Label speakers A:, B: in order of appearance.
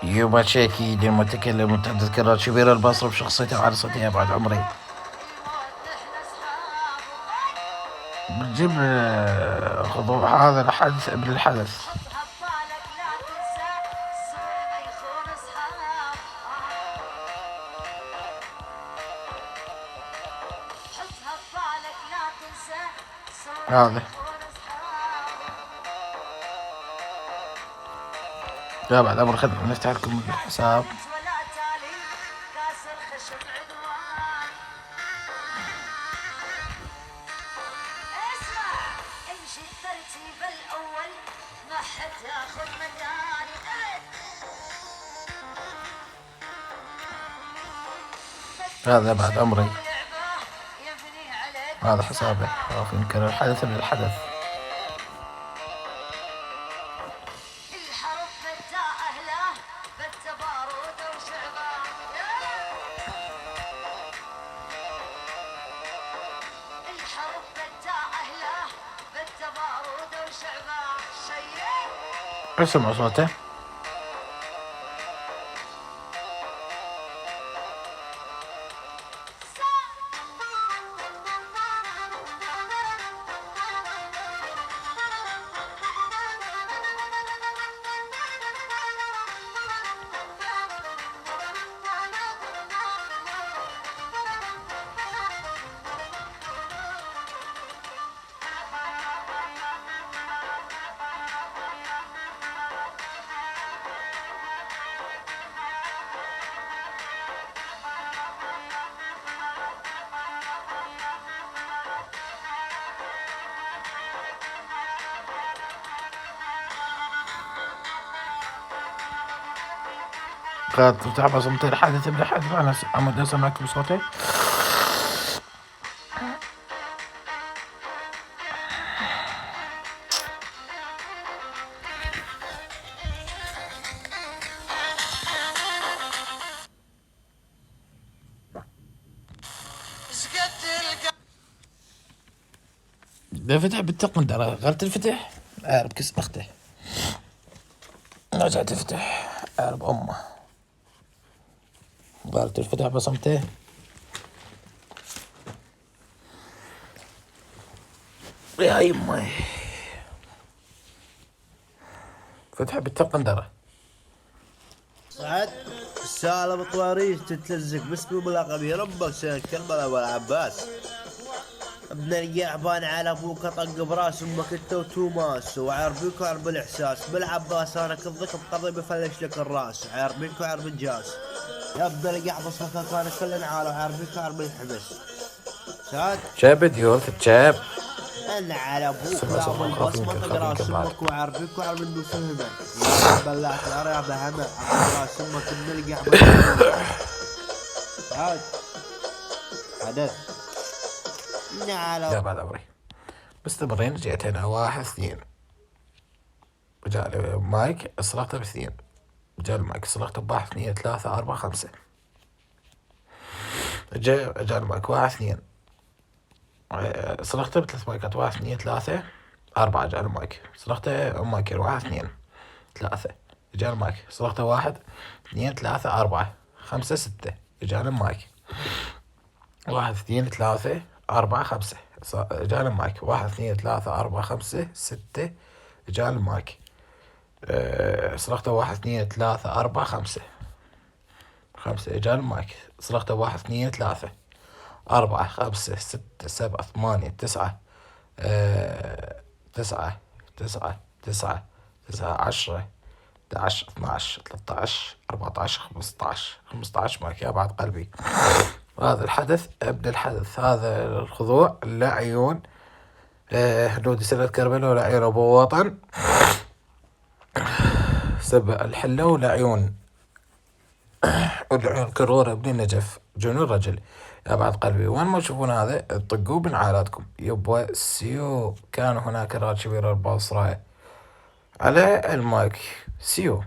A: يوم شيكي للمتكلم المتحدث كرات شبير البصر بشخصيته وعلى صوته بعد عمري. بتجيب خضوع هذا الحدث ابن الحدث. هذا لا بعد امر خدمة نفتح لكم الحساب. هذا بعد امري. هذا حسابه يمكن الحدث من الحدث. اسمع صوته. قد تفتح بصمتي الحدث ابن الحدث. انا امد اسمعك بصوتي. ده فتح بالتقن ترى غيرت الفتح عارب كس اخته رجع تفتح عارب امه غيرت الفتح بصمته. يا يمي فتح بالتقن ترى.
B: سعد السالة بطواريش تتلزق باسمه ملقب يربك سنة كربلاء والعباس. ابن اليعبان على ابوك طق براس امك انت وتوماس وعربيك وعرب الاحساس بالعباس انا كذك بقضي بفلش لك الراس عربيك وعرب الجاس يا ابن القعبص كان كل عالم عربيك وعرب الحبس. سعد
A: شاب ديوث تشاب
B: انا على ابوك لا بالبصمه تقرا امك وعربيك وعرب انه فهمك يا بلعت العرب هما راس امك ابن القعبص. سعد حدث
A: لا بعد عمري مستمرين. جيت هنا 1 2 رجال مايك صلحته ب2 رجال مايك صلحته ب1 2 3 4 5 رجال مايك 1 2 صلحته ب3 مايكات 1 2 3 4 رجال مايك صلحته مايك 1 2 3 رجال مايك صلحته 1 2 3 4 5 6 رجال مايك 1 2 3 4 5 رجال المايك 1 2 3 4 5 6 رجال المايك صرخته 1 2 3 4 5 رجال المايك صرخته 1 2 3 4 5 6 7 8 9 9 9 9 9 10 11 12 13 14 15 مايك يا بعد قلبي. هذا الحدث ابن الحدث. هذا الخضوع لا عيون هنود سنة كربلاء ولا عيون ابو وطن سبع الحلة ولا عيون والعيون كرورة ابن النجف جنون رجل يا بعد قلبي. وين ما تشوفون هذا طقوه بنعالاتكم يبا سيو. كان هناك راد شبير البصرة على المايك سيو.